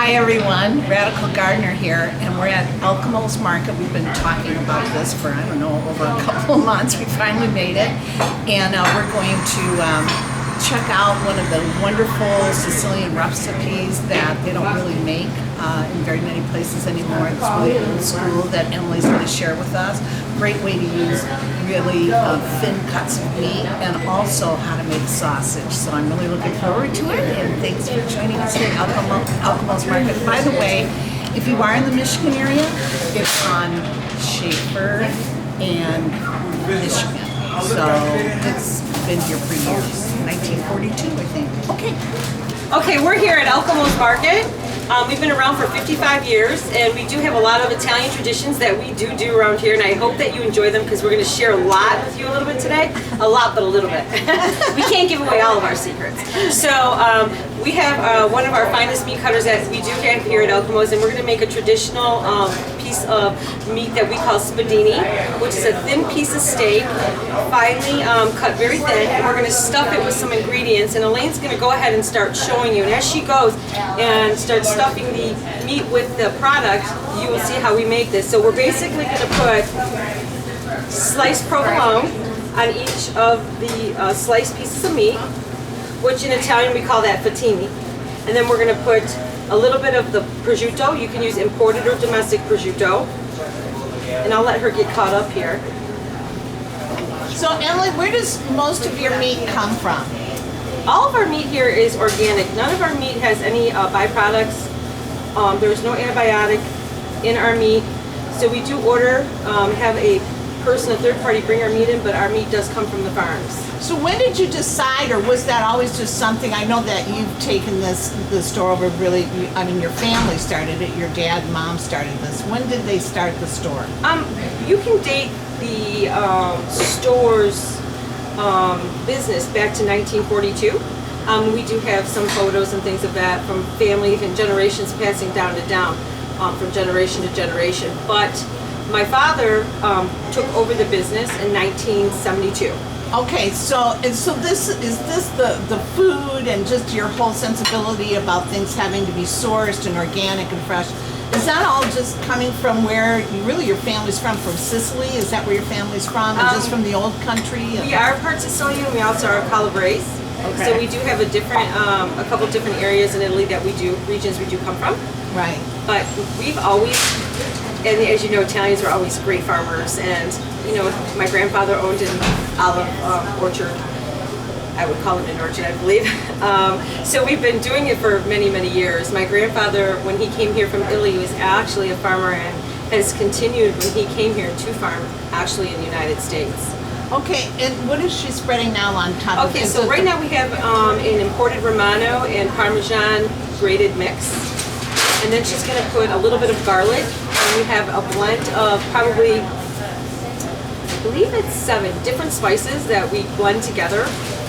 Hi everyone, Radical Gardener here, and we're at Alcomos Market. We've been talking about this for, I don't know, over a couple of months. We finally made it, and we're going to check out one of the wonderful Sicilian recipes that they don't really make in very many places anymore. It's really old school that Emily's going to share with us. Great way to use really thin cuts of meat, and also how to make sausage. So I'm really looking forward to it, and thanks for joining us at Alcomos Market. By the way, if you are in the Michigan area, it's on Schaefer and Michigan. So it's been here for years, 1942 I think. Okay, we're here at Alcomos Market. We've been around for 55 years, and we do have a lot of Italian traditions that we do around here, and I hope that you enjoy them because we're going to share a lot with you a little bit today. A lot, but a little bit. We can't give away all of our secrets. So we have one of our finest meat cutters that we do have here at Alcomos, and we're going to make a traditional piece of meat that we call spadini, which is a thin piece of steak, finely cut very thin, and we're going to stuff it with some ingredients, and Elaine's going to go ahead and start showing you, and as she goes and starts stuffing the meat with the product, you will see how we make this. So we're basically going to put sliced provolone on each of the sliced pieces of meat, which in Italian we call that fettini, and then we're going to put a little bit of the prosciutto. You can use imported or domestic prosciutto. And I'll let her get caught up here. So Emily, where does most of your meat come from? All of our meat here is organic. None of our meat has any byproducts. There's no antibiotic in our meat. So we do order, have a person, a third party, bring our meat in, but our meat does come from the farms. So when did you decide, or was that always just something? I know that you've taken the store over really, I mean your family started it, your dad and mom started this. When did they start the store? You can date the store's business back to 1942. We do have some photos and things of that from family and generations passing down to down, from generation to generation. But my father took over the business in 1972. Okay, so this is this the food and just your whole sensibility about things having to be sourced and organic and fresh? Is that all just coming from where your family's from Sicily? Is that where your family's from? Or just from the old country? We are part Sicilian. We also are Calabrese. Okay. So we do have a couple different areas in Italy that regions we do come from. Right. But we've always, and as you know, Italians are always great farmers, and my grandfather owned an olive orchard. I would call it an orchard, I believe. So we've been doing it for many, many years. My grandfather, when he came here from Italy, was actually a farmer and has continued when he came here to farm actually in the United States. Okay, and what is she spreading now on top of it? Okay, so right now we have an imported Romano and Parmesan grated mix. And then she's going to put a little bit of garlic, and we have a blend of probably, I believe it's 7 different spices that we blend together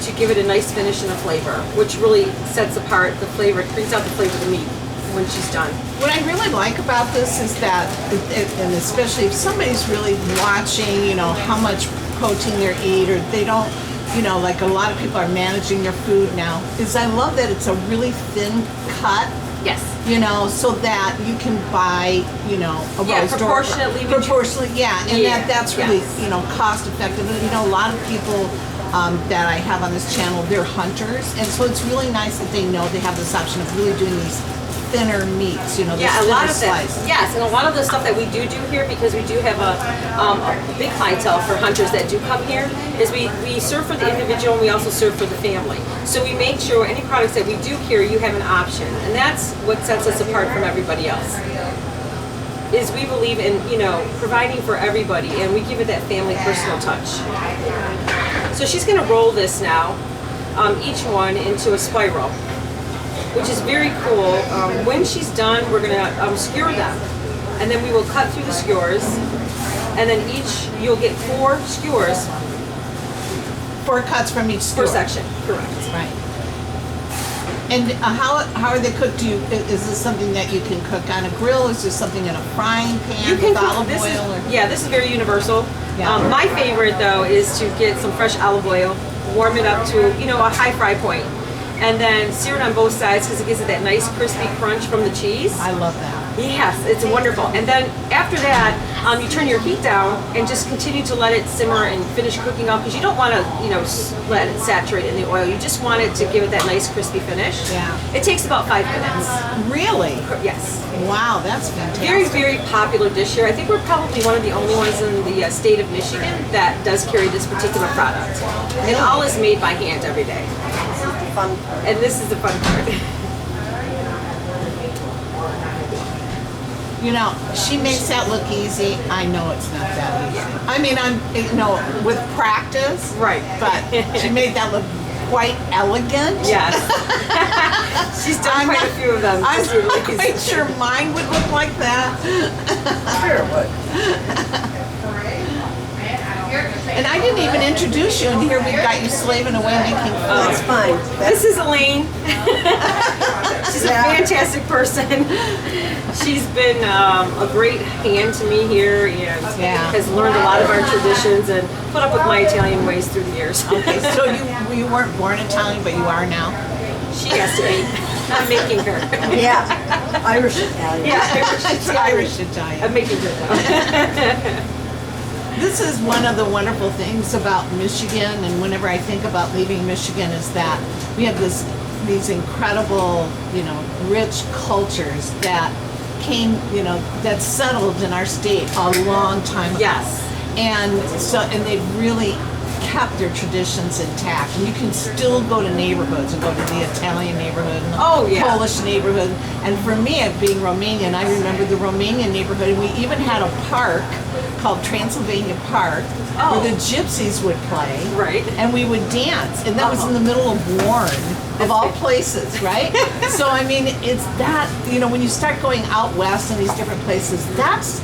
to give it a nice finish and a flavor, which really sets apart the flavor, it brings out the flavor of the meat when she's done. What I really like about this is that, and especially if somebody's really watching, how much protein they eat, or they don't, like a lot of people are managing their food now, is I love that it's a really thin cut. Yes. So that you can buy, a roast proportionately. And that's really, cost effective. And, a lot of people that I have on this channel, they're hunters, and so it's really nice that they know they have this option of really doing these thinner meats, a lot of that. Yes, and a lot of the stuff that we do here, because we do have a big clientele for hunters that do come here, is we serve for the individual and we also serve for the family. So we make sure any products that we do here, you have an option, and that's what sets us apart from everybody else. Is we believe in providing for everybody, and we give it that family personal touch. So she's going to roll this now, each one into a spiral, which is very cool. When she's done, we're going to skewer them, and then we will cut through the skewers, and then you'll get 4 skewers. 4 cuts from each skewer. Per section, correct. Right. And how are they cooked? Is this something that you can cook on a grill? Is this something in a frying pan with olive oil? This is very universal. Yeah. My favorite though is to get some fresh olive oil, warm it up to a high fry point, and then sear it on both sides because it gives it that nice crispy crunch from the cheese. I love that. Yes, it's wonderful. And then after that, you turn your heat down and just continue to let it simmer and finish cooking up because you don't want to, let it saturate in the oil. You just want it to give it that nice crispy finish. Yeah. It takes about 5 minutes. Really? Yes. Wow, that's fantastic. Very, very popular dish here. I think we're probably one of the only ones in the state of Michigan that does carry this particular product. And all is made by hand every day. This is the fun part. And this is the fun part. She makes that look easy. I know it's not that easy. I mean, with practice. Right. But she made that look quite elegant. Yes. She's done quite a few of them. I'm not quite sure mine would look like that. Sure, but And I didn't even introduce you, and here we've got you slaving away making food. that's fine. This is Elaine. She's a fantastic person. She's been a great hand to me here and has learned a lot of our traditions and put up with my Italian ways through the years. Okay, so you weren't born Italian, but you are now? She has to be. I'm making her. Yeah, Irish Italian. Yeah, Irish Italian. I'm making her now. This is one of the wonderful things about Michigan, and whenever I think about leaving Michigan, is that we have these incredible, rich cultures that came, that settled in our state a long time ago. Yes. And they've really kept their traditions intact. And you can still go to neighborhoods and go to the Italian neighborhood and the Polish neighborhood. And for me, being Romanian, I remember the Romanian neighborhood, and we even had a park called Transylvania Park where the gypsies would play. Right. And we would dance. And that was in the middle of Warren, of all places, right? So, I mean, it's that, when you start going out west in these different places, that's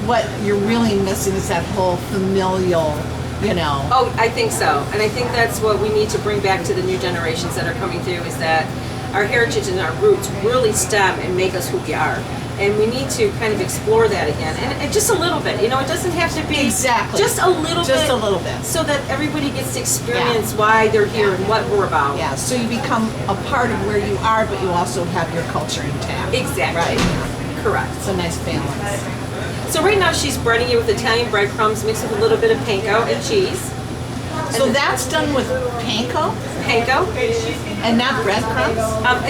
what you're really missing, is that whole familial, Oh, I think so. And I think that's what we need to bring back to the new generations that are coming through, is that our heritage and our roots really stem and make us who we are. And we need to kind of explore that again. And just a little bit. It doesn't have to be exactly just a little bit. Just a little bit. So that everybody gets to experience why they're here and what we're about. Yeah, so you become a part of where you are, but you also have your culture intact. Exactly. Right. Correct. It's a nice balance. So right now she's breading it with Italian breadcrumbs mixed with a little bit of panko and cheese. So that's done with panko? Panko. And not breadcrumbs?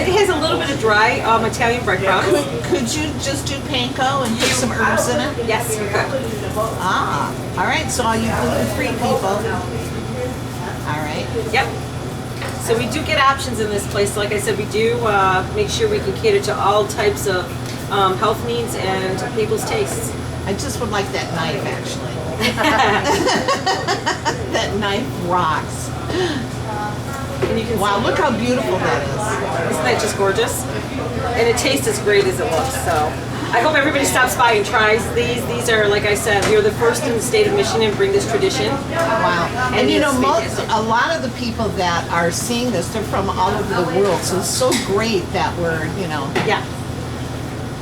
It has a little bit of dry Italian breadcrumbs. Could you just do panko and put some herbs in it? Yes, you could. Ah, all right. So all you gluten-free people. All right. Yep. So we do get options in this place. Like I said, we do make sure we can cater to all types of health needs and people's tastes. I just would like that knife, actually. That knife rocks. And you can Wow, look how beautiful that is. Isn't that just gorgeous? And it tastes as great as it looks. So I hope everybody stops by and tries these. These are, like I said, we are the first in the state of Michigan to bring this tradition. Wow. And a lot of the people that are seeing this, they're from all over the world. So it's so great that we're, Yeah.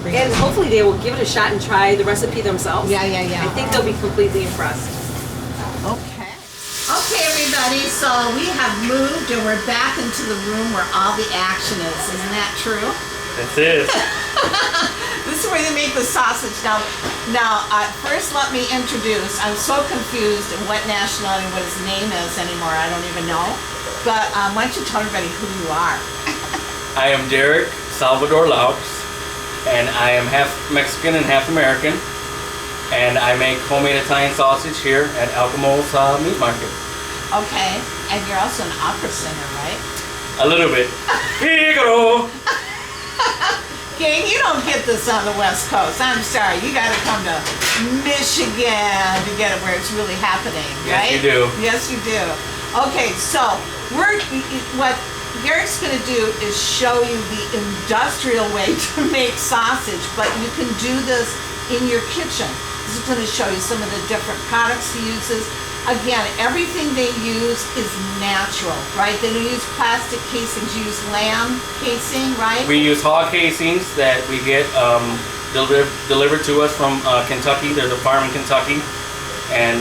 And hopefully they will give it a shot and try the recipe themselves. Yeah. I think they'll be completely impressed. Okay. Okay, everybody. So we have moved and we're back into the room where all the action is. Isn't that true? This is. This is where they make the sausage. Now, first let me introduce. I'm so confused in what nationality, what his name is anymore. I don't even know. But why don't you tell everybody who you are? I am Derek Salvador Laux, and I am half Mexican and half American. And I make homemade Italian sausage here at Alcomos Meat Market. Okay, and you're also an opera singer, right? A little bit. Figaro! Gang, you don't get this on the West Coast. I'm sorry. You got to come to Michigan to get it where it's really happening, right? Yes, you do. Yes, you do. Okay, so what Derek's going to do is show you the industrial way to make sausage, but you can do this in your kitchen. This is going to show you some of the different products he uses. Again, everything they use is natural, right? They don't use plastic casings. You use lamb casing, right? We use hog casings that we get delivered to us from Kentucky. There's a farm in Kentucky, and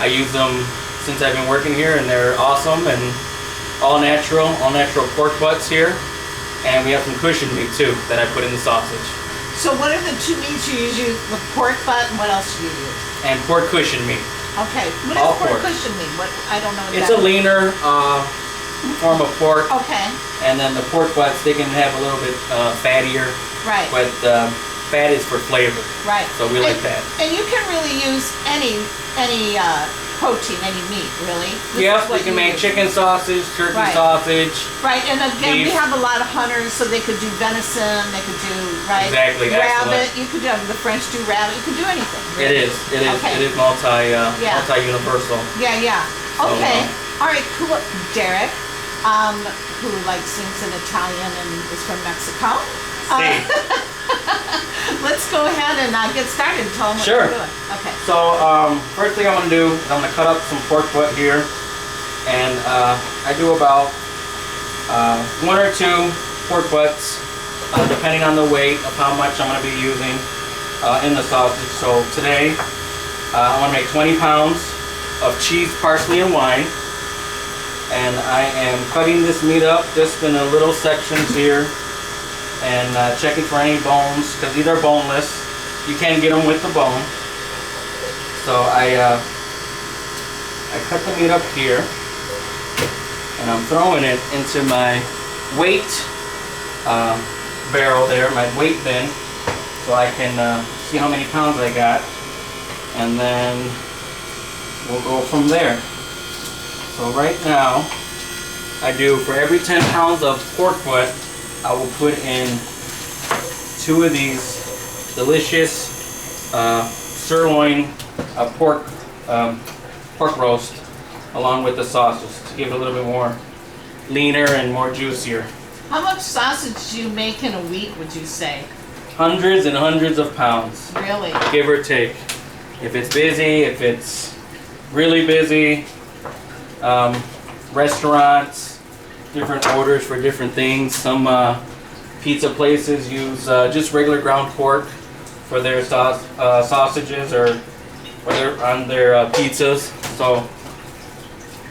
I use them since I've been working here, and they're awesome. And all natural pork butts here. And we have some cushion meat too that I put in the sausage. So what are the two meats you use? The pork butt and what else do you use? And pork cushion meat. Okay. What All is pork pork. cushion meat? What I don't know what It's that a is. leaner form of pork. Okay. And then the pork butts, they can have a little bit fattier. Right. But fat is for flavor. Right. So we like that. And you can really use any protein, any meat, really. Yep, we can make chicken sausage, turkey Right. sausage. Right, and again, we beef. have a lot of hunters, so they could do venison, they could do, right? Exactly, Rabbit, excellent. you could do the French do rabbit, you could do anything. It really. is Okay. it is multi-universal. Yeah. So, Okay. All right, cool. Derek, who like sings in Italian and is from Mexico. See. Let's go ahead and get started. Tell them what Sure. we're doing. Okay. So first thing I'm going to do is I'm going to cut up some pork butt here, and I do about 1 or 2 pork butts, depending on the weight of how much I'm going to be using in the sausage. So today I want to make 20 pounds of cheese, parsley, and wine, and I am cutting this meat up just in a little sections here. And checking for any bones, because these are boneless. You can get them with the bone. So I cut the meat up here, and I'm throwing it into my weight barrel there, my weight bin, so I can see how many pounds I got, and then we'll go from there. So right now, I do, for every 10 pounds of pork butt, I will put in 2 of these delicious sirloin pork roast along with the sausage to give it a little bit more leaner and more juicier. How much sausage do you make in a week, would you say? Hundreds and hundreds of pounds, Really? give or take. If it's busy, if it's really busy, restaurants, different orders for different things. Some pizza places use just regular ground pork for their sausages or on their pizzas. So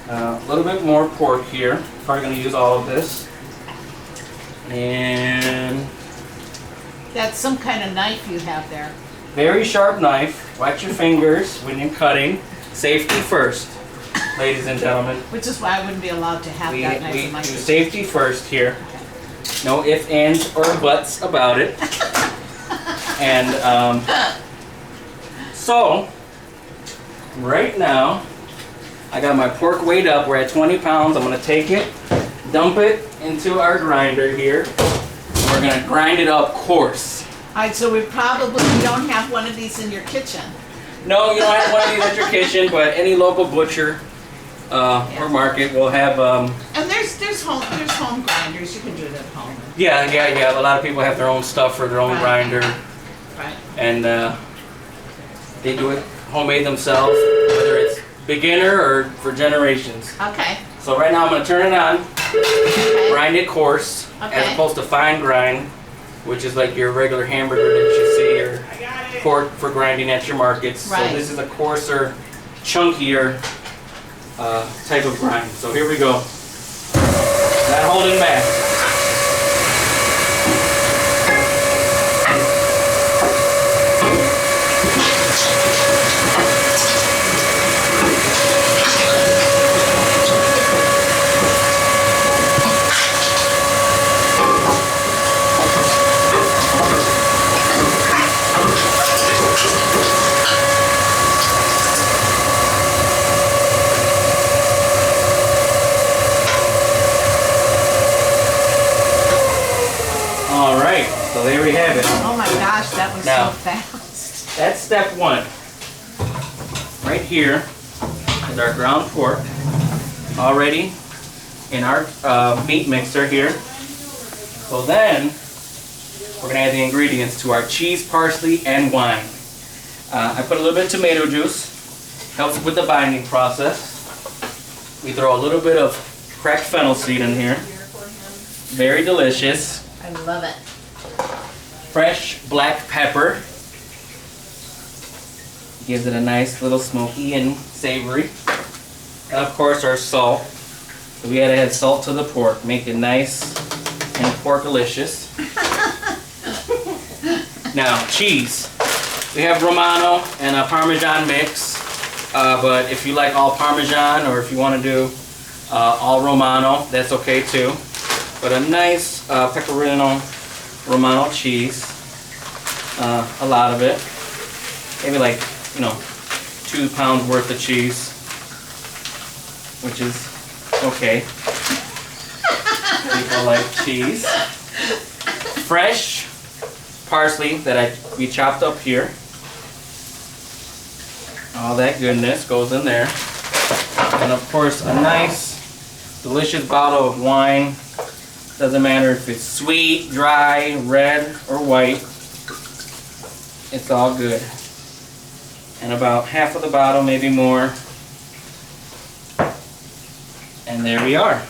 a little bit more pork here. Probably going to use all of this. And That's some kind of knife you have there. very sharp knife. Watch your fingers when you're cutting. Safety first, ladies and gentlemen. Which is why I wouldn't be allowed to have We that knife in my do kitchen. safety first here. No ifs, ands, or buts about it. And so, right now, I got my pork weighed up. We're at 20 pounds. I'm going to take it, dump it into our grinder here. We're going to grind it up coarse. All right, so we probably don't have one of these in your kitchen. No, you don't have one of these at your kitchen, but any local butcher or market will have. And there's home grinders. You can do it at home. Yeah. A lot of people have their own stuff for their own Right. grinder, Right. and they do it homemade themselves, whether it's beginner or for generations. Okay. So right now I'm going to turn it on, Okay. grind it coarse, as Okay. opposed to fine grind, which is like your regular hamburger that you see, or pork for grinding at your markets. Right. So this is a coarser, chunkier type of grind. So here we go. Not holding back. All right, so there we have it. Oh my gosh, that was Now. so fast. That's step 1. Right here is our ground pork, already in our meat mixer here. So then, we're gonna add the ingredients to our cheese, parsley, and wine. I put a little bit of tomato juice, helps with the binding process. We throw a little bit of cracked fennel seed in here. Very delicious. I love it. Fresh black pepper. Gives it a nice little smoky and savory. And of course our salt. So we gotta add salt to the pork, make it nice and porkalicious. Now, cheese. We have Romano and a Parmesan mix, but if you like all Parmesan or if you want to do all Romano, that's okay too. But a nice pecorino Romano cheese, a lot of it, maybe like 2 pounds worth of cheese, which is okay. People like cheese. Fresh parsley that we chopped up here. All that goodness goes in there. And of course a nice, delicious bottle of wine. Doesn't matter if it's sweet, dry, red, or white. It's all good. And about half of the bottle, maybe more. And there we are.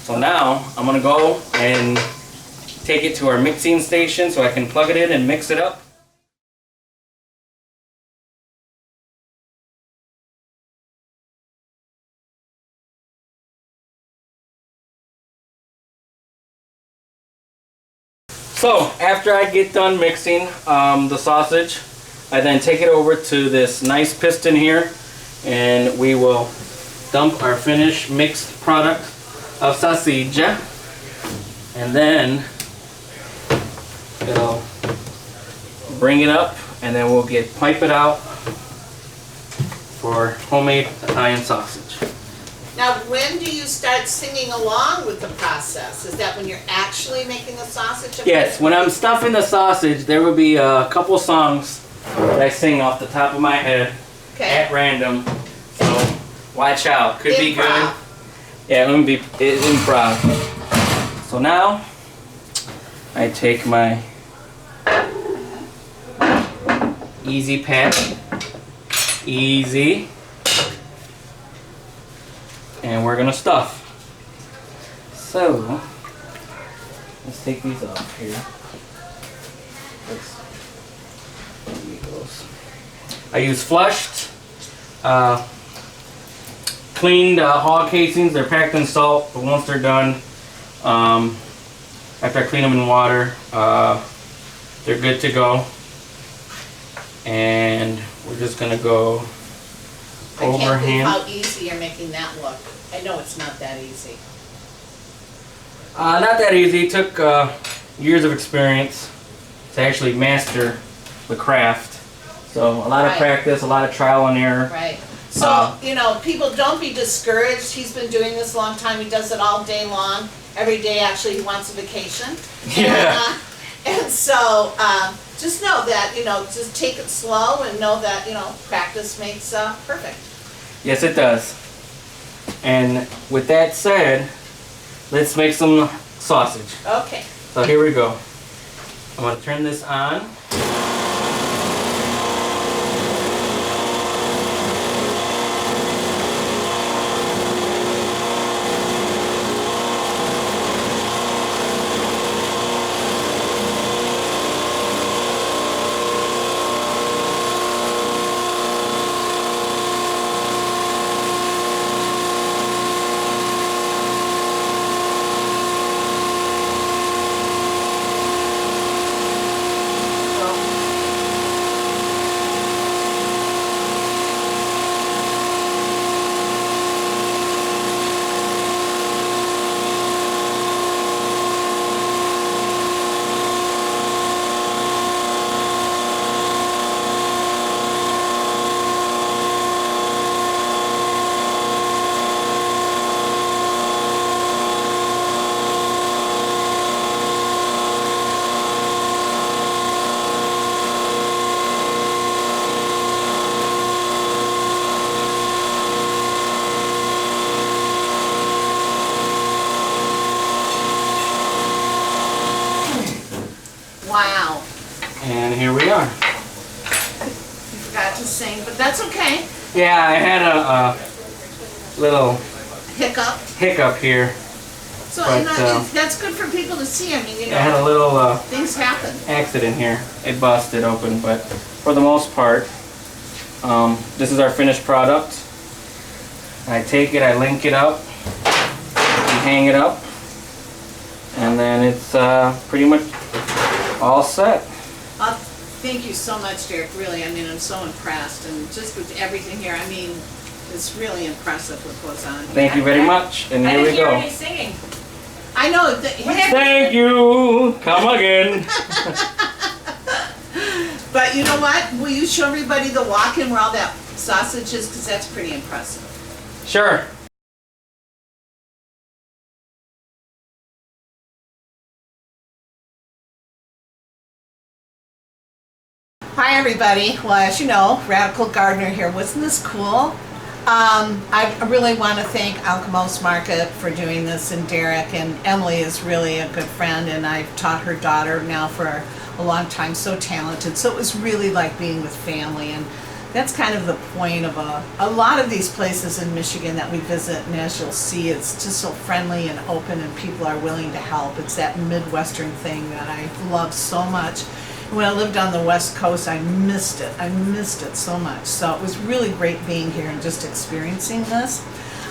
So now I'm gonna go and take it to our mixing station so I can plug it in and mix it up. So after I get done mixing the sausage, I then take it over to this nice piston here, and we will dump our finished mixed product of sausage, and then it'll bring it up, and then we'll pipe it out for homemade Italian sausage. Now, when do you start singing along with the process? Is that when you're actually making the sausage? Yes, when I'm stuffing the sausage, there will be a couple songs that I sing off the top of my head at random. So watch out. Could be good. Yeah, it would be improv. So now I take my Easy Pack, easy, and we're gonna stuff. So let's take these off here. I use flushed, cleaned hog casings. They're packed in salt, but once they're done, after I clean them in water, they're good to go. And we're just gonna go overhand. I can't believe how easy you're making that look. I know it's not that easy. Not that easy. It took years of experience to actually master the craft. So a lot of practice, a lot of trial and error. Right. So, people, don't be discouraged. He's been doing this a long time. He does it all day long. Every day, actually, he wants a vacation. Yeah. And so, just know that, just take it slow and know that, practice makes perfect. Yes, it does. And with that said, let's make some sausage. Okay. So here we go. I'm going to turn this on. Wow. And here we are. You forgot to sing, but that's okay. Yeah, I had a little Hiccup here. So But, that's good for people to see. I mean, I had a little things happen. accident here. It busted open, but for the most part, this is our finished product. I take it, I link it up, hang it up, and then it's pretty much all set. Thank you so much, Derek. Really, I mean, I'm so impressed, and just with everything here, I mean, it's really impressive what goes on here. Thank you very much, and I here we didn't hear go. any singing. I know. Thank you. Come again. But you know what? Will you show everybody the walk-in where all that sausage is? Because that's pretty impressive. Sure. Hi everybody. Well, as you know, Radical Gardener here. Wasn't this cool? I really want to thank Alcomos Market for doing this, and Derek, and Emily is really a good friend, and I've taught her daughter now for a long time, so talented. So it was really like being with family, and that's kind of the point of a lot of these places in Michigan that we visit, and as you'll see, it's just so friendly and open, and people are willing to help. It's that Midwestern thing that I love so much. When I lived on the West Coast, I missed it. I missed it so much. So it was really great being here and just experiencing this.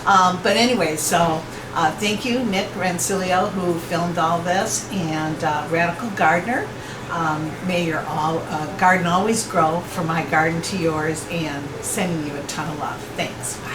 But anyway, so thank you, Nick Rancilio, who filmed all this, and Radical Gardener. May your garden always grow, from my garden to yours, and sending you a ton of love. Thanks. Bye.